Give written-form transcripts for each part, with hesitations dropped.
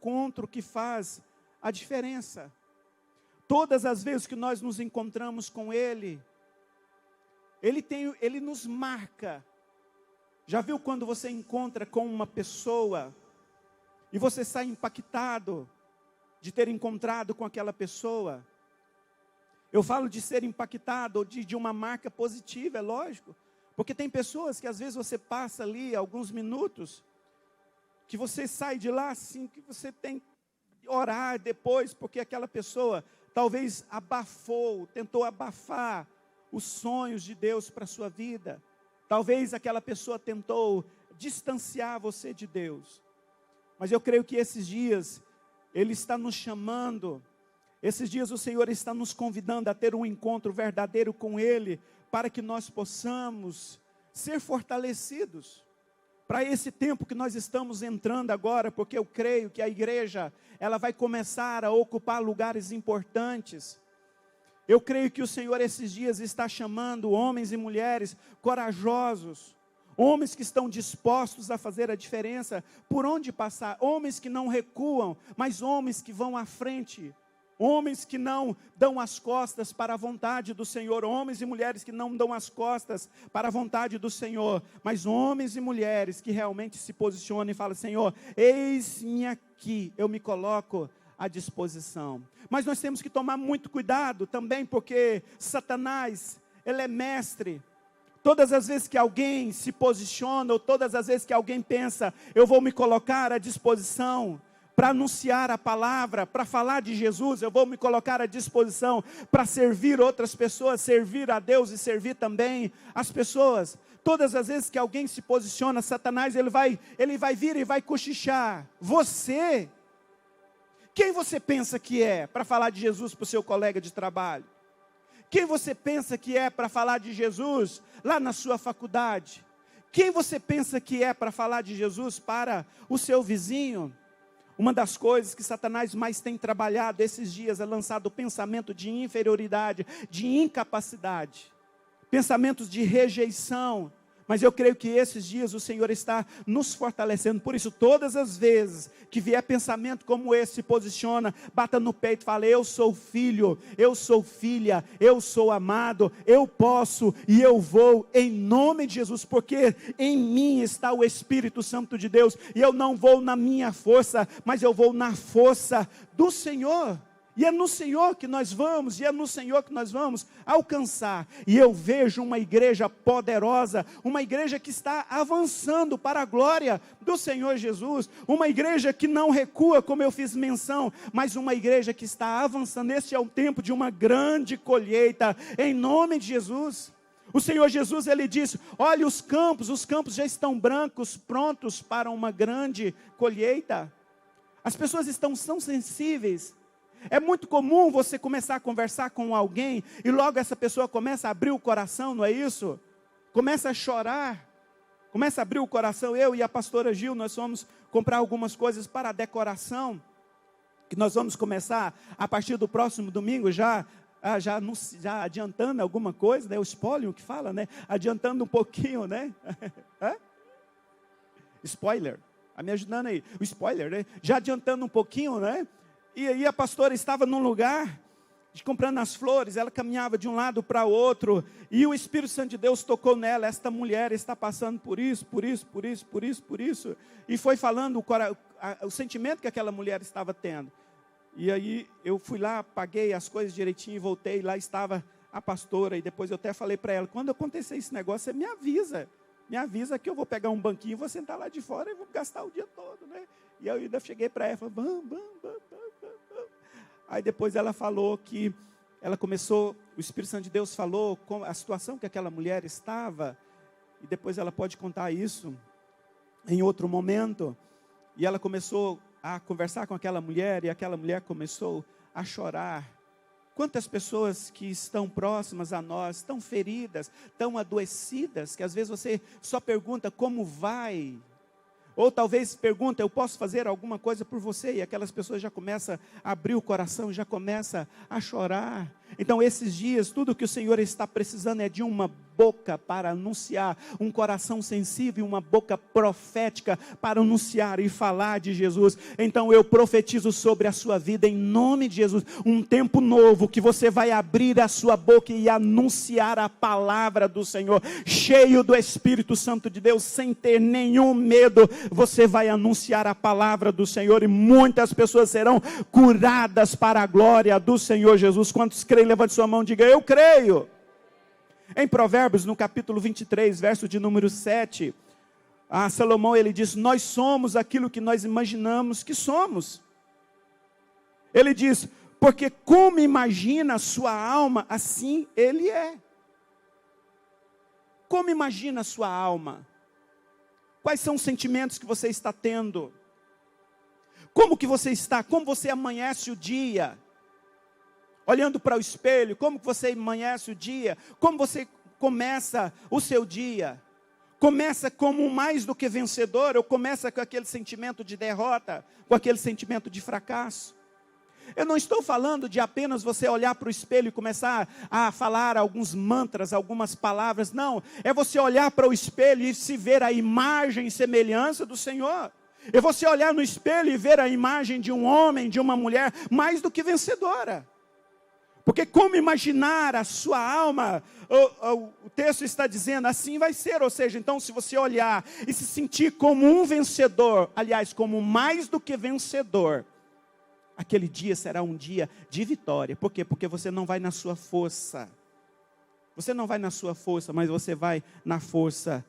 encontro que faz a diferença. Todas as vezes que nós nos encontramos com Ele, Ele nos marca. Já viu quando você encontra com uma pessoa e você sai impactado de ter encontrado com aquela pessoa? Eu falo de ser impactado, de uma marca positiva, é lógico. Porque tem pessoas que às vezes você passa ali alguns minutos, que você sai de lá assim, que você tem que orar depois, porque aquela pessoa talvez tentou abafar os sonhos de Deus para a sua vida. Talvez aquela pessoa tentou distanciar você de Deus. Mas eu creio que esses dias, Ele está nos chamando. Esses dias o Senhor está nos convidando a ter um encontro verdadeiro com Ele, para que nós possamos ser fortalecidos para esse tempo que nós estamos entrando agora, porque eu creio que a igreja, ela vai começar a ocupar lugares importantes. Eu creio que o Senhor esses dias está chamando homens e mulheres corajosos, homens que estão dispostos a fazer a diferença por onde passar, homens que não recuam, mas homens que vão à frente, homens que não dão as costas para a vontade do Senhor, homens e mulheres que não dão as costas para a vontade do Senhor, mas homens e mulheres que realmente se posicionam e falam: Senhor, eis-me aqui, eu me coloco à disposição. Mas nós temos que tomar muito cuidado também, porque Satanás, ele é mestre. Todas as vezes que alguém se posiciona, ou todas as vezes que alguém pensa: eu vou me colocar à disposição para anunciar a palavra, para falar de Jesus, eu vou me colocar à disposição para servir outras pessoas, servir a Deus e servir também as pessoas. Todas as vezes que alguém se posiciona, Satanás, ele vai vir e vai cochichar: você, quem você pensa que é para falar de Jesus para o seu colega de trabalho? Quem você pensa que é para falar de Jesus lá na sua faculdade? Quem você pensa que é para falar de Jesus para o seu vizinho? Uma das coisas que Satanás mais tem trabalhado esses dias é lançado o pensamento de inferioridade, de incapacidade, pensamentos de rejeição. Mas eu creio que esses dias o Senhor está nos fortalecendo. Por isso, todas as vezes que vier pensamento como esse, se posiciona, bata no peito e fala: eu sou filho, eu sou filha, eu sou amado, eu posso e eu vou em nome de Jesus, porque em mim está o Espírito Santo de Deus, e eu não vou na minha força, mas eu vou na força do Senhor. E é no Senhor que nós vamos, e é no Senhor que nós vamos alcançar. E eu vejo uma igreja poderosa, uma igreja que está avançando para a glória do Senhor Jesus, uma igreja que não recua, como eu fiz menção, mas uma igreja que está avançando. Este é o tempo de uma grande colheita, em nome de Jesus. O Senhor Jesus, Ele disse: olha, os campos já estão brancos, prontos para uma grande colheita. As pessoas estão tão sensíveis. É muito comum você começar a conversar com alguém e logo essa pessoa começa a abrir o coração, não é isso? Começa a chorar, começa a abrir o coração. Eu e a pastora Gil, nós fomos comprar algumas coisas para a decoração, que nós vamos começar a partir do próximo domingo, já adiantando alguma coisa, né? O spoiler que fala, né? Adiantando um pouquinho, né? Spoiler, me ajudando aí, o spoiler, né? Já adiantando um pouquinho, né? E aí a pastora estava num lugar, comprando as flores, ela caminhava de um lado para o outro, e o Espírito Santo de Deus tocou nela: esta mulher está passando por isso, e foi falando o sentimento que aquela mulher estava tendo. E aí eu fui lá, paguei as coisas direitinho, voltei, lá estava a pastora, e depois eu até falei para ela: quando acontecer esse negócio, você me avisa que eu vou pegar um banquinho, vou sentar lá de fora e vou gastar o dia todo, né? E eu ainda cheguei para ela e falei: vamos. Aí depois ela falou que ela começou, o Espírito Santo de Deus falou com a situação que aquela mulher estava, e depois ela pode contar isso em outro momento. E ela começou a conversar com aquela mulher, e aquela mulher começou a chorar. Quantas pessoas que estão próximas a nós, estão feridas, estão adoecidas, que às vezes você só pergunta: como vai? Ou talvez pergunta: eu posso fazer alguma coisa por você? E aquelas pessoas já começam a abrir o coração, já começam a chorar. Então esses dias, tudo que o Senhor está precisando é de uma boca para anunciar, um coração sensível, uma boca profética para anunciar e falar de Jesus. Então eu profetizo sobre a sua vida em nome de Jesus, um tempo novo que você vai abrir a sua boca e anunciar a palavra do Senhor, cheio do Espírito Santo de Deus, sem ter nenhum medo. Você vai anunciar a palavra do Senhor e muitas pessoas serão curadas para a glória do Senhor Jesus. Quantos creem, levante sua mão e diga: eu creio. Em Provérbios, no capítulo 23, verso de número 7, a Salomão ele diz: nós somos aquilo que nós imaginamos que somos. Ele diz: porque como imagina a sua alma, assim ele é. Como imagina a sua alma? Quais são os sentimentos que você está tendo? Como que você está? Como você amanhece o dia? Olhando para o espelho, como que você amanhece o dia? Como você começa o seu dia? Começa como mais do que vencedor, ou começa com aquele sentimento de derrota, com aquele sentimento de fracasso? Eu não estou falando de apenas você olhar para o espelho e começar a falar alguns mantras, algumas palavras. Não, é você olhar para o espelho e se ver a imagem e semelhança do Senhor. É você olhar no espelho e ver a imagem de um homem, de uma mulher, mais do que vencedora. Porque como imaginar a sua alma, o texto está dizendo, assim vai ser. Ou seja, então se você olhar e se sentir como um vencedor, aliás, como mais do que vencedor, aquele dia será um dia de vitória. Por quê? Porque você não vai na sua força. Você não vai na sua força, mas você vai na força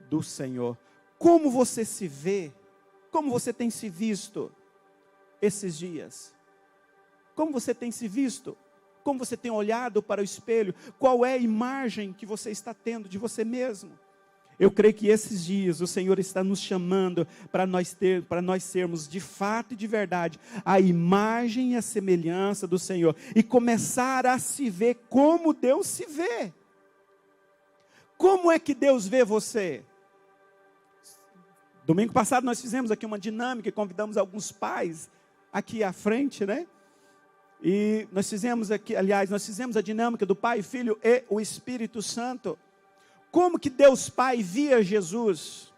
do Senhor. Como você se vê? Como você tem se visto esses dias? Como você tem se visto? Como você tem olhado para o espelho? Qual é a imagem que você está tendo de você mesmo? Eu creio que esses dias o Senhor está nos chamando para nós sermos de fato e de verdade a imagem e a semelhança do Senhor e começar a se ver como Deus se vê. Como é que Deus vê você? Domingo passado nós fizemos aqui uma dinâmica e convidamos alguns pais aqui à frente, né? E nós fizemos aqui, aliás, nós fizemos a dinâmica do Pai, Filho e o Espírito Santo. Como que Deus Pai via Jesus?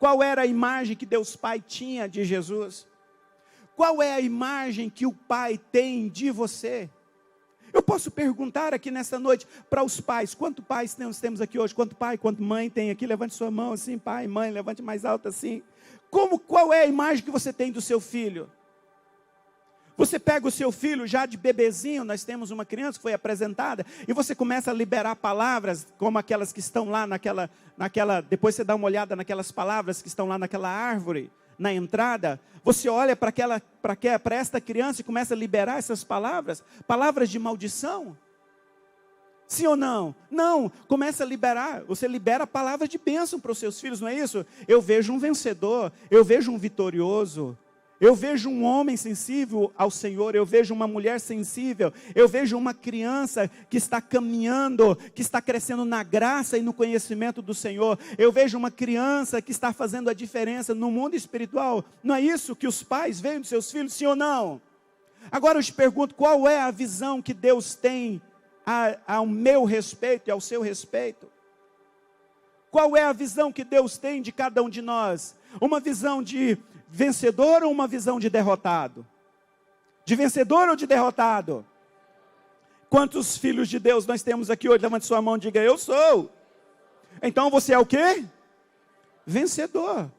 Qual era a imagem que Deus Pai tinha de Jesus? Qual é a imagem que o Pai tem de você? Eu posso perguntar aqui nessa noite para os pais, quantos pais nós temos aqui hoje? Quanto pai, quanto mãe tem aqui? Levante sua mão assim, pai, mãe, levante mais alto assim. Qual é a imagem que você tem do seu filho? Você pega o seu filho já de bebezinho, nós temos uma criança que foi apresentada, e você começa a liberar palavras, como aquelas que estão lá depois você dá uma olhada naquelas palavras que estão lá naquela árvore, na entrada. Você olha para esta criança e começa a liberar essas palavras de maldição. Sim ou não? Não, começa a liberar, você libera palavras de bênção para os seus filhos, não é isso? Eu vejo um vencedor, eu vejo um vitorioso. Eu vejo um homem sensível ao Senhor, eu vejo uma mulher sensível, eu vejo uma criança que está caminhando, que está crescendo na graça e no conhecimento do Senhor. Eu vejo uma criança que está fazendo a diferença no mundo espiritual. Não é isso que os pais veem dos seus filhos, sim ou não? Agora eu te pergunto, qual é a visão que Deus tem ao meu respeito e ao seu respeito? Qual é a visão que Deus tem de cada um de nós? Uma visão de vencedor ou uma visão de derrotado? De vencedor ou de derrotado? Quantos filhos de Deus nós temos aqui hoje? Levante sua mão e diga: eu sou. Então você é o quê? Vencedor.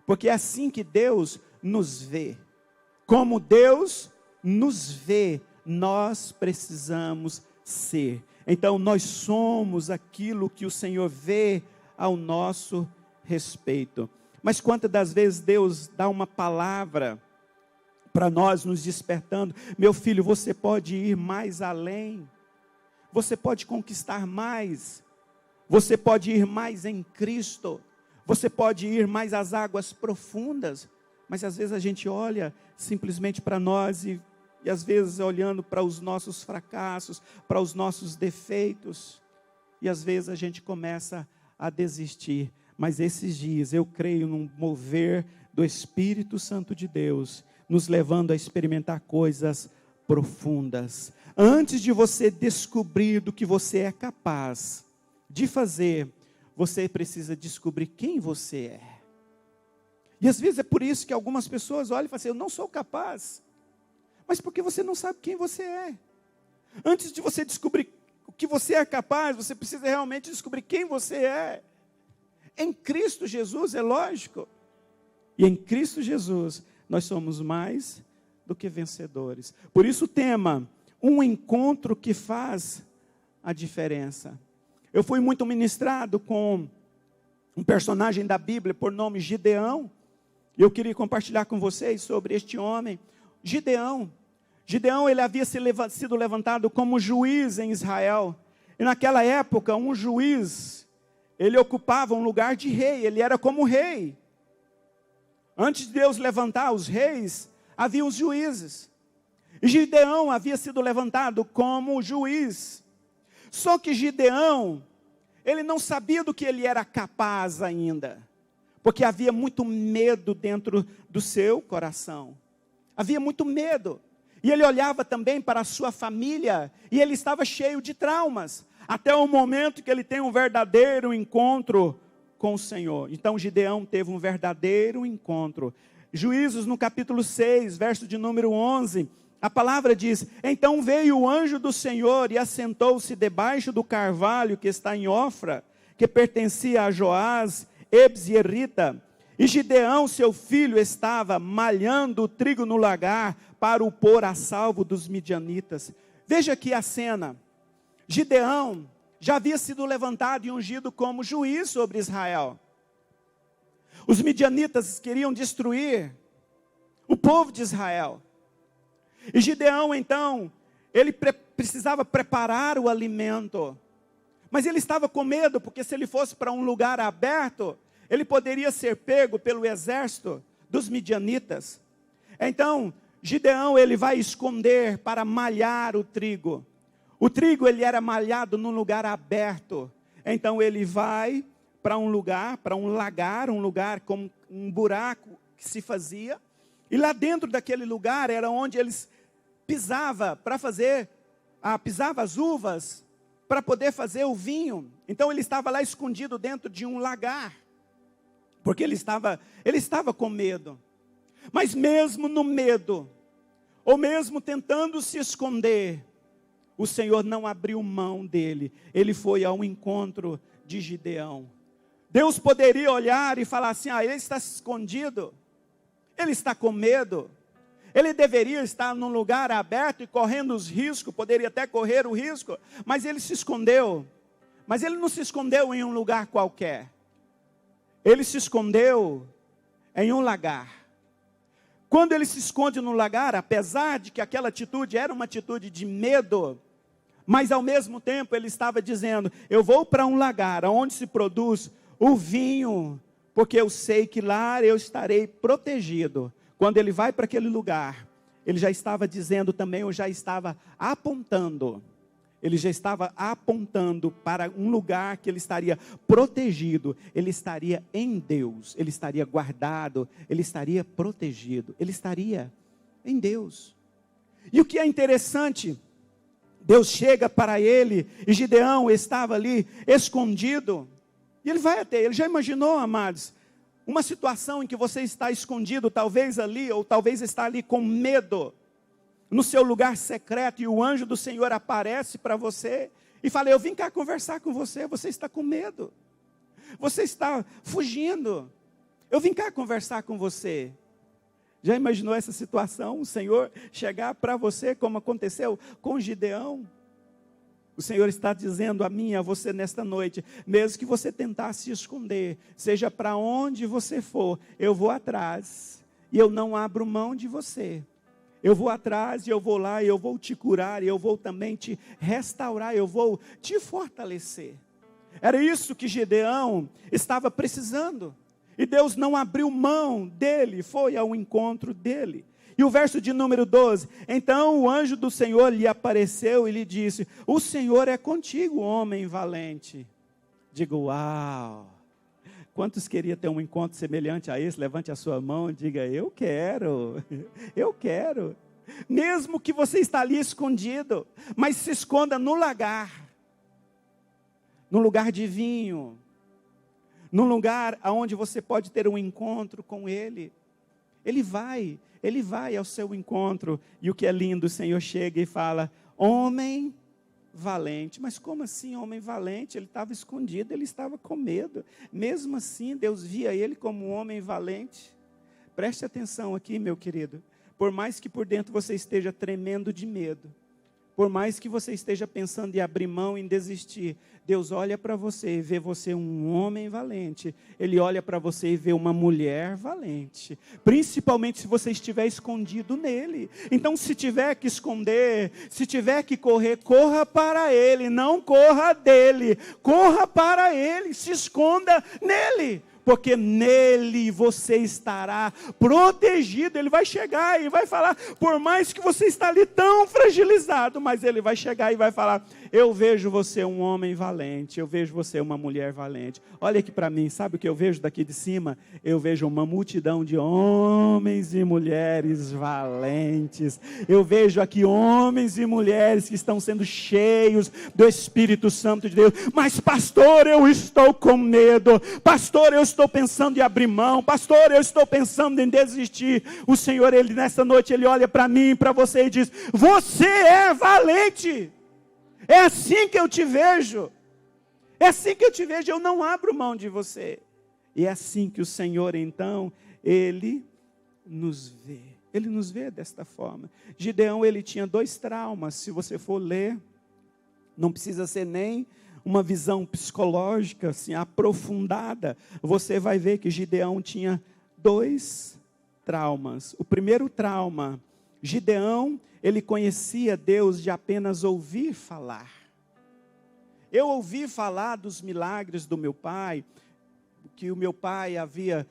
Porque é assim que Deus nos vê. Como Deus nos vê, nós precisamos ser. Então nós somos aquilo que o Senhor vê ao nosso respeito. Mas quantas das vezes Deus dá uma palavra para nós, nos despertando: meu filho, você pode ir mais além, você pode conquistar mais, você pode ir mais em Cristo, você pode ir mais às águas profundas. Mas às vezes a gente olha simplesmente para nós e às vezes olhando para os nossos fracassos, para os nossos defeitos, e às vezes a gente começa a desistir. Mas esses dias eu creio num mover do Espírito Santo de Deus, nos levando a experimentar coisas profundas. Antes de você descobrir do que você é capaz de fazer, você precisa descobrir quem você é. E às vezes é por isso que algumas pessoas olham e falam assim, eu não sou capaz. Mas porque você não sabe quem você é. Antes de você descobrir o que você é capaz, você precisa realmente descobrir quem você é. Em Cristo Jesus, é lógico. E em Cristo Jesus, nós somos mais do que vencedores. Por isso o tema, um encontro que faz a diferença. Eu fui muito ministrado com um personagem da Bíblia por nome Gideão. E eu queria compartilhar com vocês sobre este homem, Gideão. Gideão, ele havia sido levantado como juiz em Israel. E naquela época, um juiz, ele ocupava um lugar de rei, ele era como rei. Antes de Deus levantar os reis, havia os juízes. E Gideão havia sido levantado como juiz. Só que Gideão, ele não sabia do que ele era capaz ainda. Porque havia muito medo dentro do seu coração. Havia muito medo. E ele olhava também para a sua família, e ele estava cheio de traumas, até o momento que ele tem um verdadeiro encontro com o Senhor. Então Gideão teve um verdadeiro encontro. Juízos no capítulo 6, verso de número 11, a palavra diz, então veio o anjo do Senhor e assentou-se debaixo do carvalho que está em Ofra, que pertencia a Joás, Ebzierita. E Gideão, seu filho, estava malhando o trigo no lagar para o pôr a salvo dos midianitas. Veja aqui a cena. Gideão já havia sido levantado e ungido como juiz sobre Israel. Os midianitas queriam destruir o povo de Israel. E Gideão, então, ele precisava preparar o alimento. Mas ele estava com medo, porque se ele fosse para um lugar aberto, ele poderia ser pego pelo exército dos midianitas. Então, Gideão, ele vai esconder para malhar o trigo. O trigo, ele era malhado num lugar aberto. Então, ele vai para um lugar, para um lagar, um lugar com um buraco que se fazia. E lá dentro daquele lugar era onde eles pisavam para fazer, pisava as uvas para poder fazer o vinho. Então, ele estava lá escondido dentro de um lagar. Porque ele estava com medo. Mas mesmo no medo, ou mesmo tentando se esconder, o Senhor não abriu mão dele. Ele foi ao encontro de Gideão. Deus poderia olhar e falar assim, ele está escondido, ele está com medo, ele deveria estar num lugar aberto e correndo os riscos, poderia até correr o risco, mas ele se escondeu. Mas ele não se escondeu em um lugar qualquer. Ele se escondeu em um lagar. Quando ele se esconde no lagar, apesar de que aquela atitude era uma atitude de medo, mas ao mesmo tempo ele estava dizendo, eu vou para um lagar, onde se produz o vinho, porque eu sei que lá eu estarei protegido. Quando ele vai para aquele lugar, ele já estava dizendo também, ou já estava apontando, ele já estava apontando para um lugar que ele estaria protegido, ele estaria em Deus, ele estaria guardado, ele estaria protegido, ele estaria em Deus. E o que é interessante, Deus chega para ele, e Gideão estava ali escondido, e ele vai até ele. Já imaginou, amados, uma situação em que você está escondido, talvez ali, ou talvez está ali com medo, no seu lugar secreto, e o anjo do Senhor aparece para você, e fala, eu vim cá conversar com você, você está com medo, você está fugindo, eu vim cá conversar com você. Já imaginou essa situação, o Senhor chegar para você, como aconteceu com Gideão? O Senhor está dizendo a mim e a você nesta noite, mesmo que você tentar se esconder, seja para onde você for, eu vou atrás, e eu não abro mão de você. Eu vou atrás, e eu vou lá, e eu vou te curar, e eu vou também te restaurar, eu vou te fortalecer. Era isso que Gideão estava precisando. E Deus não abriu mão dele, foi ao encontro dele. E o verso de número 12, então o anjo do Senhor lhe apareceu e lhe disse, o Senhor é contigo, homem valente. Digo, uau! Quantos queriam ter um encontro semelhante a esse? Levante a sua mão e diga, eu quero, eu quero. Mesmo que você está ali escondido, mas se esconda no lagar, no lugar de vinho, num lugar onde você pode ter um encontro com Ele. Ele vai ao seu encontro. E o que é lindo, o Senhor chega e fala: homem valente. Mas como assim homem valente? Ele estava escondido, ele estava com medo. Mesmo assim, Deus via ele como um homem valente. Preste atenção aqui, meu querido. Por mais que por dentro você esteja tremendo de medo, por mais que você esteja pensando em abrir mão, em desistir, Deus olha para você e vê você um homem valente. Ele olha para você e vê uma mulher valente. Principalmente se você estiver escondido nele. Então, se tiver que esconder, se tiver que correr, corra para ele, não corra dele. Corra para ele, se esconda nele. Porque nele você estará protegido. Ele vai chegar e vai falar, por mais que você está ali tão fragilizado, mas ele vai chegar e vai falar: eu vejo você um homem valente, eu vejo você uma mulher valente. Olha aqui para mim, sabe o que eu vejo daqui de cima? Eu vejo uma multidão de homens e mulheres valentes. Eu vejo aqui homens e mulheres que estão sendo cheios do Espírito Santo de Deus. Mas pastor, eu estou com medo. Pastor, eu estou pensando em abrir mão. Pastor, eu estou pensando em desistir. O Senhor, Ele nessa noite, Ele olha para mim, para você e diz: você é valente. É assim que eu te vejo. É assim que eu te vejo. Eu não abro mão de você. E é assim que o Senhor, então, Ele nos vê. Ele nos vê desta forma. Gideão, ele tinha 2 traumas. Se você for ler, não precisa ser nem uma visão psicológica assim, aprofundada. Você vai ver que Gideão tinha 2 traumas. O primeiro trauma, Gideão, ele conhecia Deus de apenas ouvir falar. Eu ouvi falar dos milagres do meu pai, que o meu pai havia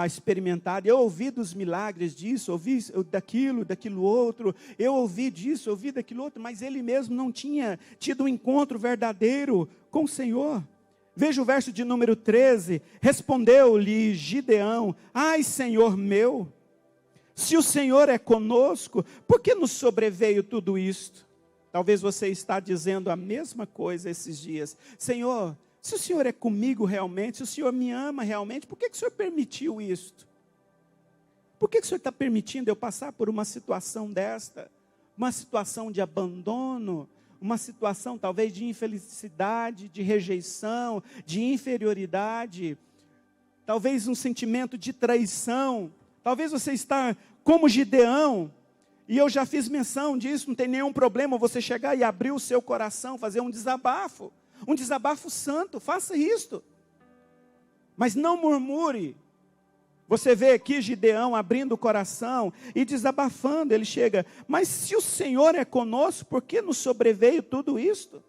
experimentado. Eu ouvi dos milagres disso, ouvi daquilo outro. Eu ouvi disso, ouvi daquilo outro, mas ele mesmo não tinha tido um encontro verdadeiro com o Senhor. Veja o verso de número 13. Respondeu-lhe Gideão: ai, Senhor meu, se o Senhor é conosco, por que nos sobreveio tudo isto? Talvez você está dizendo a mesma coisa esses dias. Senhor, se o Senhor é comigo realmente, se o Senhor me ama realmente, por que o Senhor permitiu isto? Por que o Senhor está permitindo eu passar por uma situação desta? Uma situação de abandono, uma situação talvez de infelicidade, de rejeição, de inferioridade, talvez um sentimento de traição. Talvez você está como Gideão, e eu já fiz menção disso, não tem nenhum problema você chegar e abrir o seu coração, fazer um desabafo santo, faça isto. Mas não murmure. Você vê aqui Gideão abrindo o coração e desabafando, ele chega: mas se o Senhor é conosco, por que nos sobreveio tudo isto?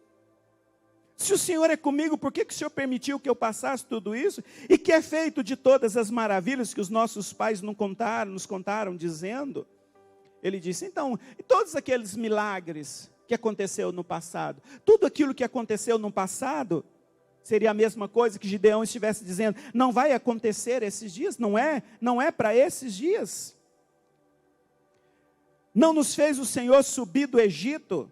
Se o Senhor é comigo, por que o Senhor permitiu que eu passasse tudo isso? E que é feito de todas as maravilhas que os nossos pais nos contaram dizendo? Ele disse: então, e todos aqueles milagres que aconteceu no passado, tudo aquilo que aconteceu no passado, seria a mesma coisa que Gideão estivesse dizendo: não vai acontecer esses dias, não é para esses dias. Não nos fez o Senhor subir do Egito?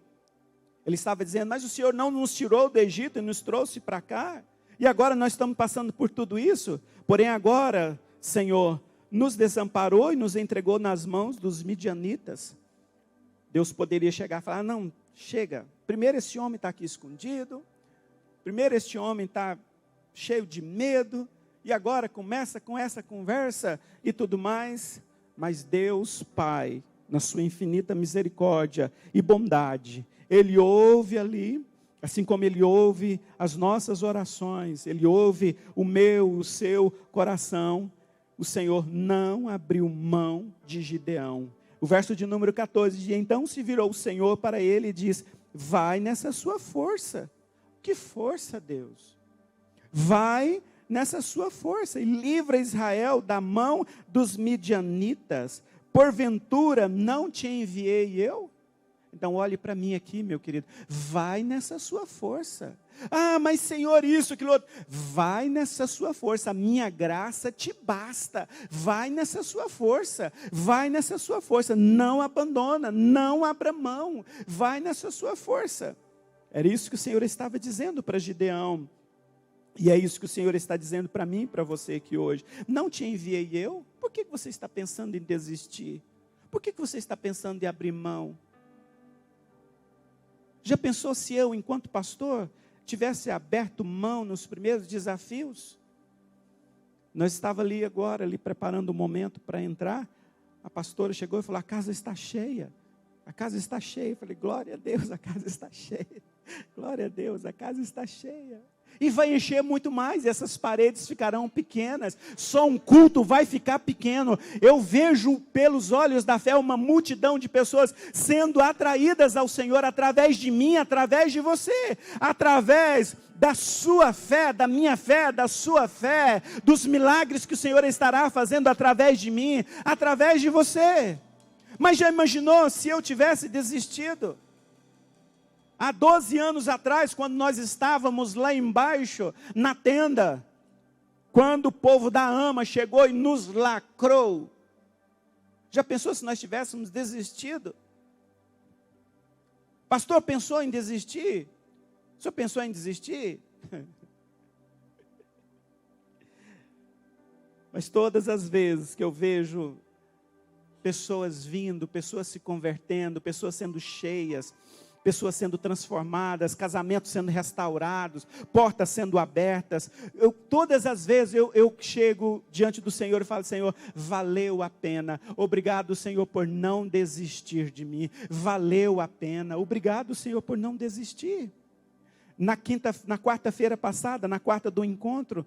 Ele estava dizendo: mas o Senhor não nos tirou do Egito e nos trouxe para cá? E agora nós estamos passando por tudo isso? Porém agora, Senhor, nos desamparou e nos entregou nas mãos dos midianitas. Deus poderia chegar e falar: não, chega. Primeiro esse homem está aqui escondido. Primeiro este homem está cheio de medo. E agora começa com essa conversa e tudo mais. Mas Deus Pai, na sua infinita misericórdia e bondade, Ele ouve ali, assim como Ele ouve as nossas orações, Ele ouve o meu, o seu coração. O Senhor não abriu mão de Gideão. O verso de número 14 diz: então se virou o Senhor para ele e diz: vai nessa sua força. Que força, Deus? Vai nessa sua força e livra Israel da mão dos midianitas. Porventura não te enviei eu? Então olhe para mim aqui, meu querido, vai nessa sua força. Ah, mas Senhor, isso, aquilo outro. Vai nessa sua força, a minha graça te basta. Vai nessa sua força, vai nessa sua força. Não abandona, não abra mão, vai nessa sua força. Era isso que o Senhor estava dizendo para Gideão. E é isso que o Senhor está dizendo para mim e para você aqui hoje. Não te enviei eu? Por que você está pensando em desistir? Por que você está pensando em abrir mão? Já pensou se eu, enquanto pastor, tivesse aberto mão nos primeiros desafios? Nós estávamos ali agora, ali preparando o momento para entrar. A pastora chegou e falou, a casa está cheia. A casa está cheia. Eu falei, glória a Deus, a casa está cheia. Glória a Deus, a casa está cheia. E vai encher muito mais, e essas paredes ficarão pequenas, só um culto vai ficar pequeno. Eu vejo pelos olhos da fé uma multidão de pessoas sendo atraídas ao Senhor através de mim, através de você, através da sua fé, da minha fé, da sua fé, dos milagres que o Senhor estará fazendo através de mim, através de você. Mas já imaginou se eu tivesse desistido? Há 12 anos atrás, quando nós estávamos lá embaixo, na tenda, quando o povo da AMA chegou e nos lacrou, já pensou se nós tivéssemos desistido? Pastor, pensou em desistir? O senhor pensou em desistir? Mas todas as vezes que eu vejo pessoas vindo, pessoas se convertendo, pessoas sendo cheias, pessoas sendo transformadas, casamentos sendo restaurados, portas sendo abertas. Todas as vezes eu chego diante do Senhor e falo, Senhor, valeu a pena. Obrigado, Senhor, por não desistir de mim. Valeu a pena. Obrigado, Senhor, por não desistir. Na quarta-feira passada, na quarta do encontro,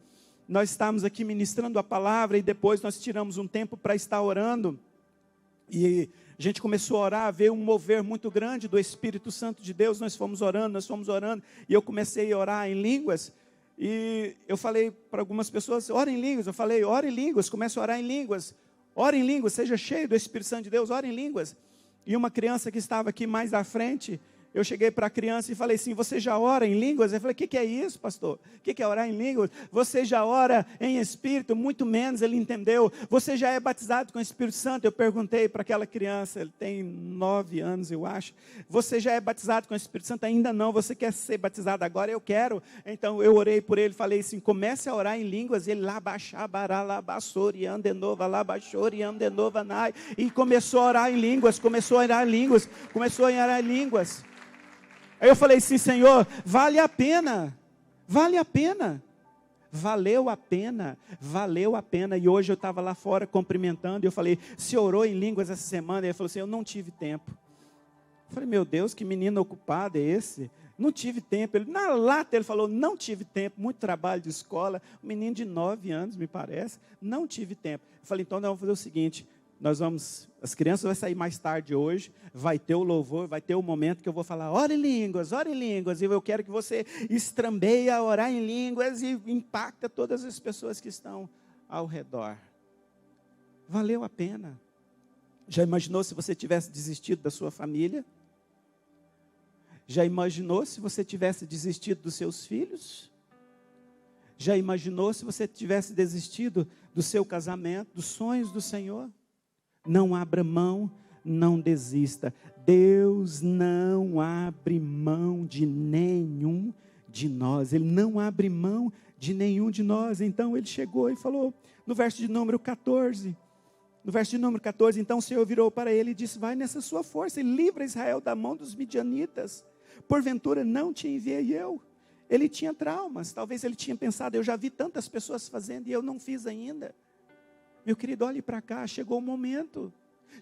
nós estávamos aqui ministrando a palavra e depois nós tiramos um tempo para estar orando. E a gente começou a orar, veio um mover muito grande do Espírito Santo de Deus, nós fomos orando, e eu comecei a orar em línguas, e eu falei para algumas pessoas, ora em línguas, eu falei, ora em línguas, comece a orar em línguas, ora em línguas, seja cheio do Espírito Santo de Deus, ora em línguas. E uma criança que estava aqui mais à frente, eu cheguei para a criança e falei assim, você já ora em línguas? Eu falei, o que é isso, pastor? O que é orar em línguas? Você já ora em Espírito? Muito menos, ele entendeu. Você já é batizado com o Espírito Santo? Eu perguntei para aquela criança, ele tem 9 anos, eu acho. Você já é batizado com o Espírito Santo? Ainda não, você quer ser batizado agora? Eu quero. Então eu orei por ele, falei assim, comece a orar em línguas. Ele e começou a orar em línguas, Aí eu falei assim, Senhor, vale a pena, valeu a pena, e hoje eu estava lá fora cumprimentando, e eu falei, você orou em línguas essa semana? Ele falou assim, eu não tive tempo. Eu falei, meu Deus, que menino ocupado é esse? Não tive tempo. Ele, na lata, ele falou, não tive tempo, muito trabalho de escola, um menino de 9 anos, me parece, não tive tempo. Eu falei, então nós vamos fazer o seguinte, as crianças vão sair mais tarde hoje, vai ter o louvor, vai ter o momento que eu vou falar, ora em línguas, e eu quero que você estrambeie a orar em línguas e impacta todas as pessoas que estão ao redor. Valeu a pena. Já imaginou se você tivesse desistido da sua família? Já imaginou se você tivesse desistido dos seus filhos? Já imaginou se você tivesse desistido do seu casamento, dos sonhos do Senhor? Não abra mão, não desista. Deus não abre mão de nenhum de nós. Ele não abre mão de nenhum de nós. Então ele chegou e falou, no verso de número 14, então o Senhor virou para ele e disse, vai nessa sua força e livra Israel da mão dos midianitas. Porventura não te enviei eu? Ele tinha traumas, talvez ele tinha pensado, eu já vi tantas pessoas fazendo e eu não fiz ainda. Meu querido, olhe para cá, chegou o momento.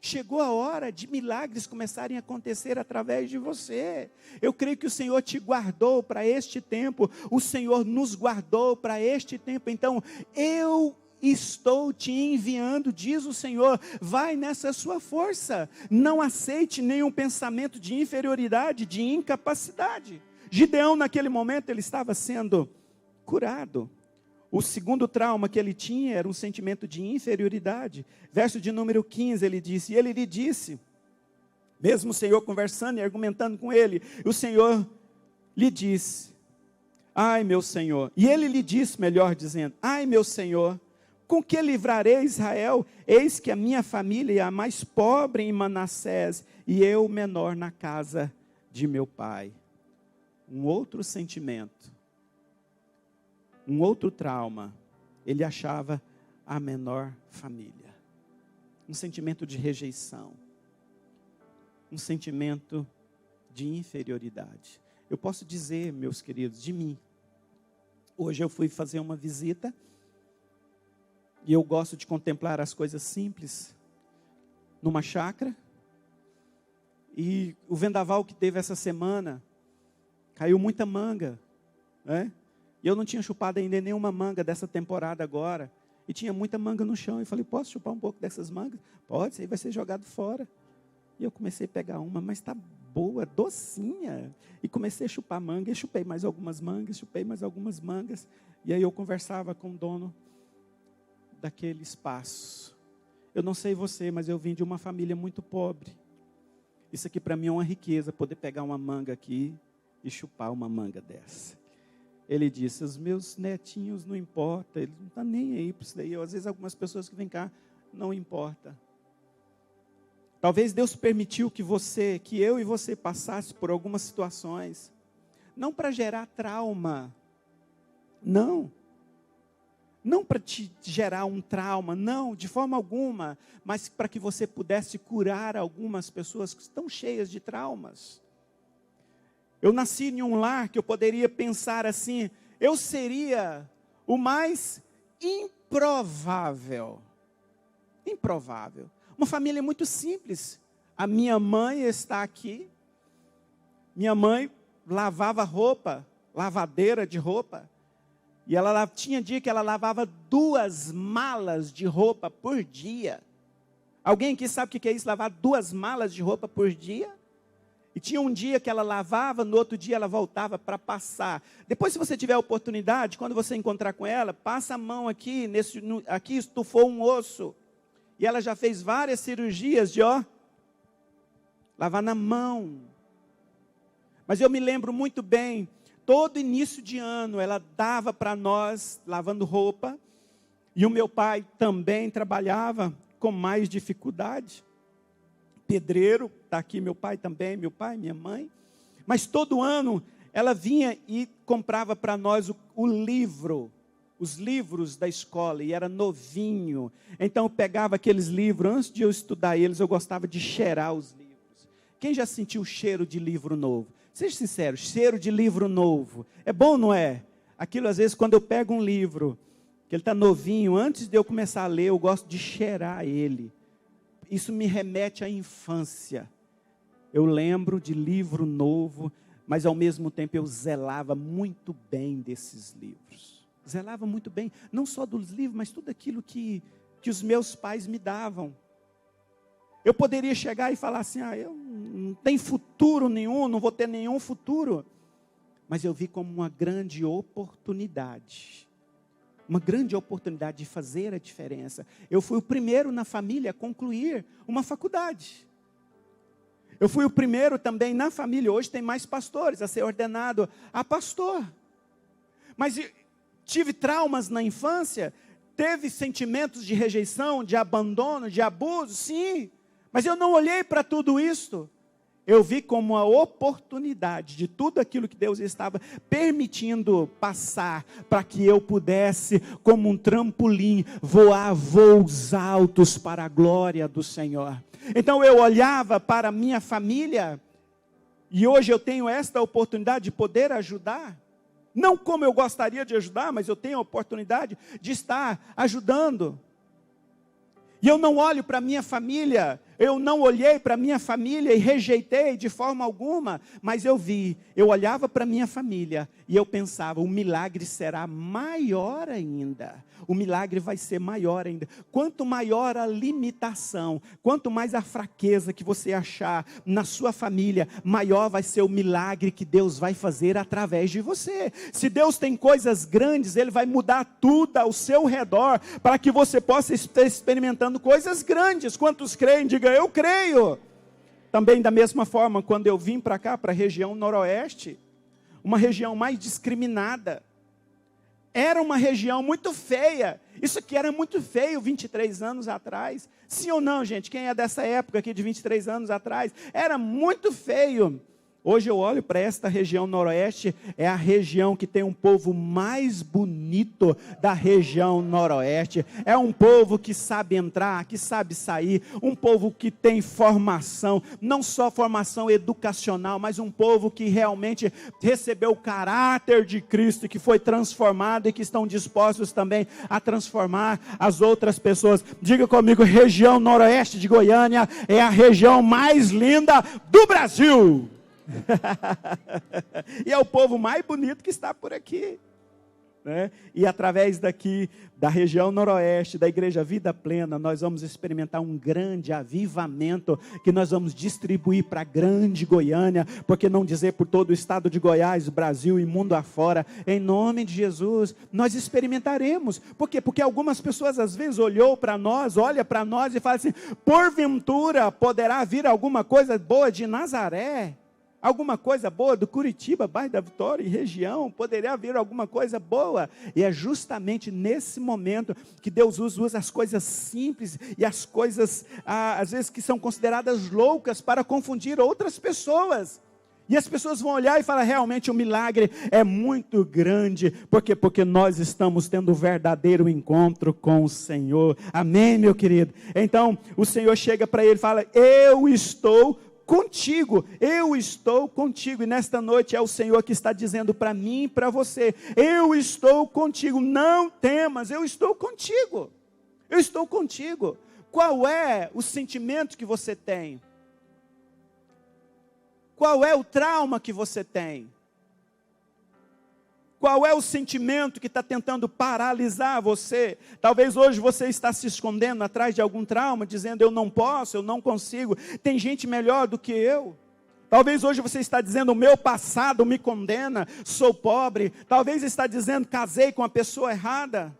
Chegou a hora de milagres começarem a acontecer através de você. Eu creio que o Senhor te guardou para este tempo. O Senhor nos guardou para este tempo. Então, eu estou te enviando, diz o Senhor. Vai nessa sua força. Não aceite nenhum pensamento de inferioridade, de incapacidade. Gideão, naquele momento, ele estava sendo curado. O segundo trauma que ele tinha era um sentimento de inferioridade. Verso de número 15, ele disse, e ele lhe disse, Mesmo o Senhor conversando e argumentando com ele, o Senhor lhe disse: ai, meu Senhor. E ele lhe disse, melhor dizendo: ai, meu Senhor, com que livrarei Israel? Eis que a minha família é a mais pobre em Manassés, e eu menor na casa de meu pai. Um outro sentimento, um outro trauma. Ele achava a menor família. Um sentimento de rejeição. Um sentimento de inferioridade. Eu posso dizer, meus queridos, de mim. Hoje eu fui fazer uma visita. E eu gosto de contemplar as coisas simples. Numa chácara. E o vendaval que teve essa semana, caiu muita manga, né? E eu não tinha chupado ainda nenhuma manga dessa temporada agora. E tinha muita manga no chão. E falei: posso chupar um pouco dessas mangas? Pode, isso aí vai ser jogado fora. E eu comecei a pegar uma, mas está boa, docinha. E comecei a chupar manga. E chupei mais algumas mangas, E aí eu conversava com o dono daquele espaço. Eu não sei você, mas eu vim de uma família muito pobre. Isso aqui para mim é uma riqueza, poder pegar uma manga aqui e chupar uma manga dessa. Ele disse: os meus netinhos não importa, ele não está nem aí para isso daí. Às vezes algumas pessoas que vêm cá, não importa. Talvez Deus permitiu que eu e você passasse por algumas situações, não para gerar trauma, não para te gerar um trauma, não, de forma alguma, mas para que você pudesse curar algumas pessoas que estão cheias de traumas. Eu nasci em um lar que eu poderia pensar assim: eu seria o mais improvável. Uma família muito simples. A minha mãe está aqui. Minha mãe lavava roupa, lavadeira de roupa. E ela tinha dia que ela lavava 2 malas de roupa por dia. Alguém aqui sabe o que é isso, lavar 2 malas de roupa por dia? E tinha um dia que ela lavava, no outro dia ela voltava para passar. Depois, se você tiver a oportunidade, quando você encontrar com ela, passa a mão aqui, aqui estufou um osso. E ela já fez várias cirurgias de, lavar na mão. Mas eu me lembro muito bem, todo início de ano, ela dava para nós, lavando roupa. E o meu pai também trabalhava com mais dificuldade. Pedreiro, está aqui meu pai também, minha mãe. Mas todo ano, ela vinha e comprava para nós o livro, os livros da escola, e era novinho. Então eu pegava aqueles livros, antes de eu estudar eles, eu gostava de cheirar os livros. Quem já sentiu o cheiro de livro novo? Seja sincero, cheiro de livro novo. É bom, não é? Aquilo, às vezes, quando eu pego um livro, que ele está novinho, antes de eu começar a ler, eu gosto de cheirar ele. Isso me remete à infância. Eu lembro de livro novo, mas ao mesmo tempo eu zelava muito bem desses livros. Zelava muito bem, não só dos livros, mas tudo aquilo que os meus pais me davam. Eu poderia chegar e falar assim: eu não tenho futuro nenhum, não vou ter nenhum futuro. Mas eu vi como uma grande oportunidade. Uma grande oportunidade de fazer a diferença. Eu fui o primeiro na família a concluir uma faculdade. Eu fui o primeiro também na família, hoje tem mais pastores, a ser ordenado a pastor. Mas tive traumas na infância, teve sentimentos de rejeição, de abandono, de abuso, sim. Mas eu não olhei para tudo isso. Eu vi como uma oportunidade de tudo aquilo que Deus estava permitindo passar, para que eu pudesse, como um trampolim, voar voos altos para a glória do Senhor. Então eu olhava para a minha família, e hoje eu tenho esta oportunidade de poder ajudar. Não como eu gostaria de ajudar, mas eu tenho a oportunidade de estar ajudando. E eu não olho para a minha família, eu não olhei para a minha família e rejeitei de forma alguma, mas eu olhava para a minha família e eu pensava: o milagre será maior ainda, o milagre vai ser maior ainda. Quanto maior a limitação, quanto mais a fraqueza que você achar na sua família, maior vai ser o milagre que Deus vai fazer através de você. Se Deus tem coisas grandes, Ele vai mudar tudo ao seu redor, para que você possa estar experimentando coisas grandes. Quantos creem? Diga: eu creio. Também da mesma forma, quando eu vim para cá, para a região noroeste, uma região mais discriminada, era uma região muito feia. Isso aqui era muito feio 23 anos atrás. Sim ou não, gente? Quem é dessa época aqui de 23 anos atrás? Era muito feio. Hoje eu olho para esta região noroeste, é a região que tem um povo mais bonito da região noroeste. É um povo que sabe entrar, que sabe sair, um povo que tem formação, não só formação educacional, mas um povo que realmente recebeu o caráter de Cristo, que foi transformado e que estão dispostos também a transformar as outras pessoas. Diga comigo, região noroeste de Goiânia é a região mais linda do Brasil. E é o povo mais bonito que está por aqui, né? E através daqui, da região noroeste, da igreja Vida Plena, nós vamos experimentar um grande avivamento, que nós vamos distribuir para a grande Goiânia, porque não dizer por todo o estado de Goiás, Brasil e mundo afora, em nome de Jesus, nós experimentaremos. Por quê? Porque algumas pessoas às vezes olham para nós e falam assim, porventura poderá vir alguma coisa boa de Nazaré? Alguma coisa boa do Curitiba, bairro da Vitória e região, poderia haver alguma coisa boa. E é justamente nesse momento que Deus usa as coisas simples e as coisas, às vezes, que são consideradas loucas para confundir outras pessoas. E as pessoas vão olhar e falar, realmente o milagre é muito grande. Por quê? Porque nós estamos tendo um verdadeiro encontro com o Senhor. Amém, meu querido? Então, o Senhor chega para ele e fala, eu estou contigo, eu estou contigo. E nesta noite é o Senhor que está dizendo para mim e para você, eu estou contigo, não temas, eu estou contigo, eu estou contigo. Qual é o sentimento que você tem? Qual é o trauma que você tem? Qual é o sentimento que está tentando paralisar você? Talvez hoje você está se escondendo atrás de algum trauma, dizendo, eu não posso, eu não consigo, tem gente melhor do que eu. Talvez hoje você está dizendo, o meu passado me condena, sou pobre. Talvez está dizendo, casei com a pessoa errada.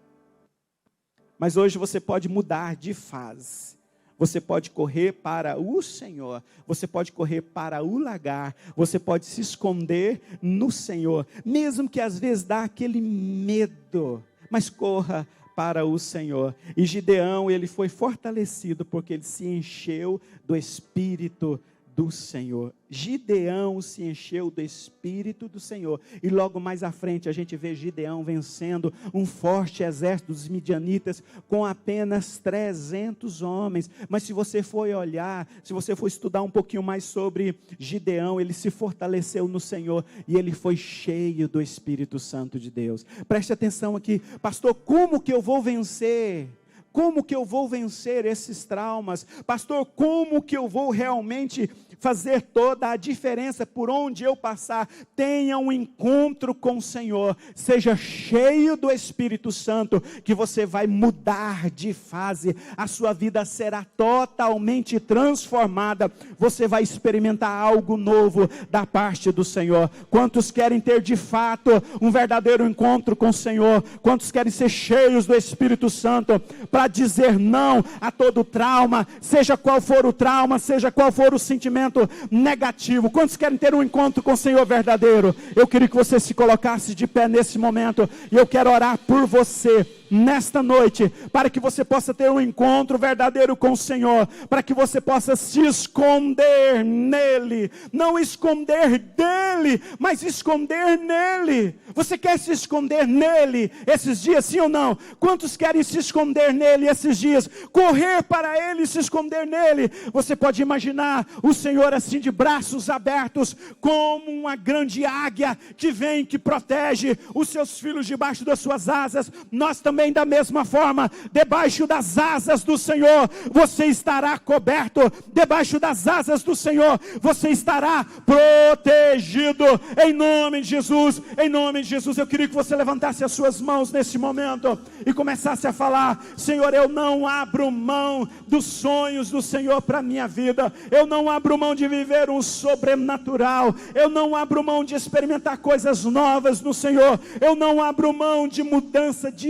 Mas hoje você pode mudar de fase. Você pode correr para o Senhor, você pode correr para o lagar, você pode se esconder no Senhor, mesmo que às vezes dá aquele medo, mas corra para o Senhor. E Gideão, ele foi fortalecido porque ele se encheu do Espírito do Senhor. Gideão se encheu do Espírito do Senhor, e logo mais à frente a gente vê Gideão vencendo um forte exército dos midianitas, com apenas 300 homens, mas se você for olhar, se você for estudar um pouquinho mais sobre Gideão, ele se fortaleceu no Senhor, e ele foi cheio do Espírito Santo de Deus. Preste atenção aqui, pastor, como que eu vou vencer? Como que eu vou vencer esses traumas? Pastor, como que eu vou realmente fazer toda a diferença por onde eu passar? Tenha um encontro com o Senhor, seja cheio do Espírito Santo, que você vai mudar de fase, a sua vida será totalmente transformada, você vai experimentar algo novo da parte do Senhor. Quantos querem ter de fato um verdadeiro encontro com o Senhor? Quantos querem ser cheios do Espírito Santo, para dizer não a todo trauma, seja qual for o trauma, seja qual for o sentimento negativo? Quantos querem ter um encontro com o Senhor verdadeiro? Eu queria que você se colocasse de pé nesse momento, e eu quero orar por você nesta noite, para que você possa ter um encontro verdadeiro com o Senhor, para que você possa se esconder nele, não esconder dele, mas esconder nele. Você quer se esconder nele esses dias, sim ou não? Quantos querem se esconder nele esses dias? Correr para ele e se esconder nele. Você pode imaginar o Senhor assim de braços abertos, como uma grande águia que vem, que protege os seus filhos debaixo das suas asas. Nós também, da mesma forma, debaixo das asas do Senhor, você estará coberto. Debaixo das asas do Senhor, você estará protegido, em nome de Jesus. Em nome de Jesus, eu queria que você levantasse as suas mãos nesse momento e começasse a falar: Senhor, eu não abro mão dos sonhos do Senhor para a minha vida, eu não abro mão de viver um sobrenatural, eu não abro mão de experimentar coisas novas no Senhor, eu não abro mão de mudança de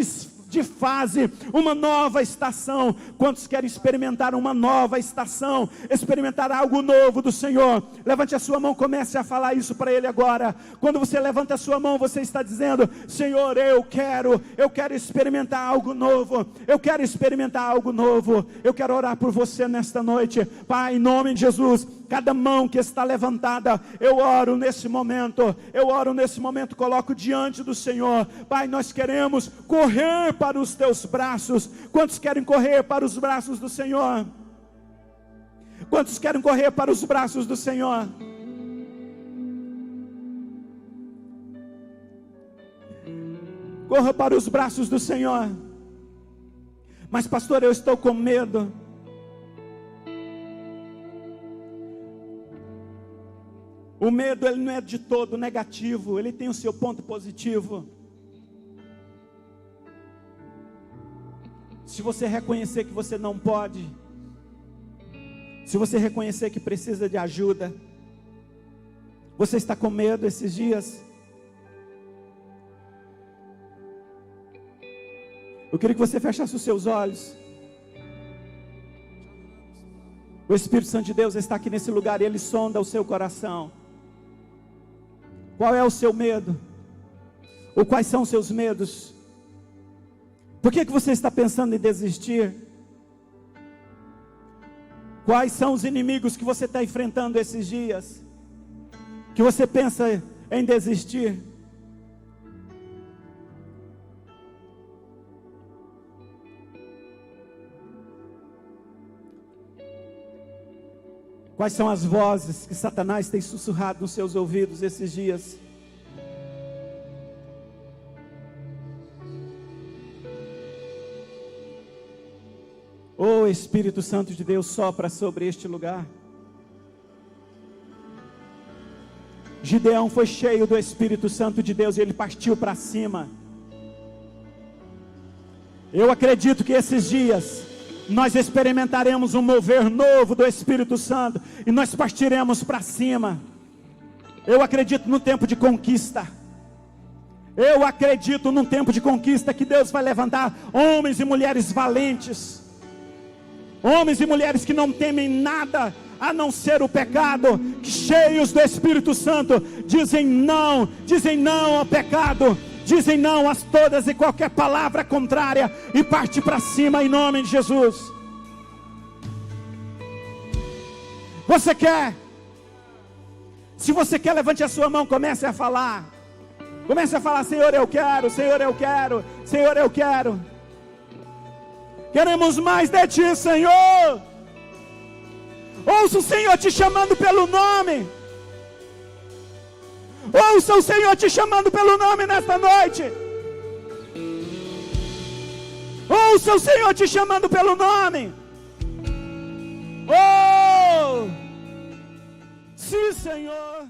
de fase, uma nova estação. Quantos querem experimentar uma nova estação, experimentar algo novo do Senhor? Levante a sua mão, comece a falar isso para Ele agora. Quando você levanta a sua mão, você está dizendo: Senhor, eu quero experimentar algo novo, eu quero experimentar algo novo. Eu quero orar por você nesta noite, Pai, em nome de Jesus. Cada mão que está levantada, eu oro nesse momento, coloco diante do Senhor. Pai, nós queremos correr para os teus braços. Quantos querem correr para os braços do Senhor? Quantos querem correr para os braços do Senhor? Corra para os braços do Senhor. Mas pastor, eu estou com medo. O medo, ele não é de todo negativo, ele tem o seu ponto positivo. Se você reconhecer que você não pode, se você reconhecer que precisa de ajuda, você está com medo esses dias? Eu queria que você fechasse os seus olhos. O Espírito Santo de Deus está aqui nesse lugar e Ele sonda o seu coração. Qual é o seu medo? Ou quais são os seus medos? Por que você está pensando em desistir? Quais são os inimigos que você está enfrentando esses dias, que você pensa em desistir? Quais são as vozes que Satanás tem sussurrado nos seus ouvidos esses dias? Oh, Espírito Santo de Deus, sopra sobre este lugar. Gideão foi cheio do Espírito Santo de Deus e ele partiu para cima. Eu acredito que esses dias nós experimentaremos um mover novo do Espírito Santo e nós partiremos para cima. Eu acredito no tempo de conquista. Eu acredito num tempo de conquista que Deus vai levantar homens e mulheres valentes, homens e mulheres que não temem nada a não ser o pecado, que cheios do Espírito Santo dizem não ao pecado, dizem não a todas e qualquer palavra contrária e parte para cima em nome de Jesus. Você quer? Se você quer, levante a sua mão, comece a falar. Comece a falar: Senhor, eu quero, Senhor, eu quero, Senhor, eu quero. Queremos mais de Ti, Senhor. Ouça o Senhor te chamando pelo nome. Ouça o Senhor te chamando pelo nome nesta noite. Ouça o Senhor te chamando pelo nome. Oh! Sim, Senhor.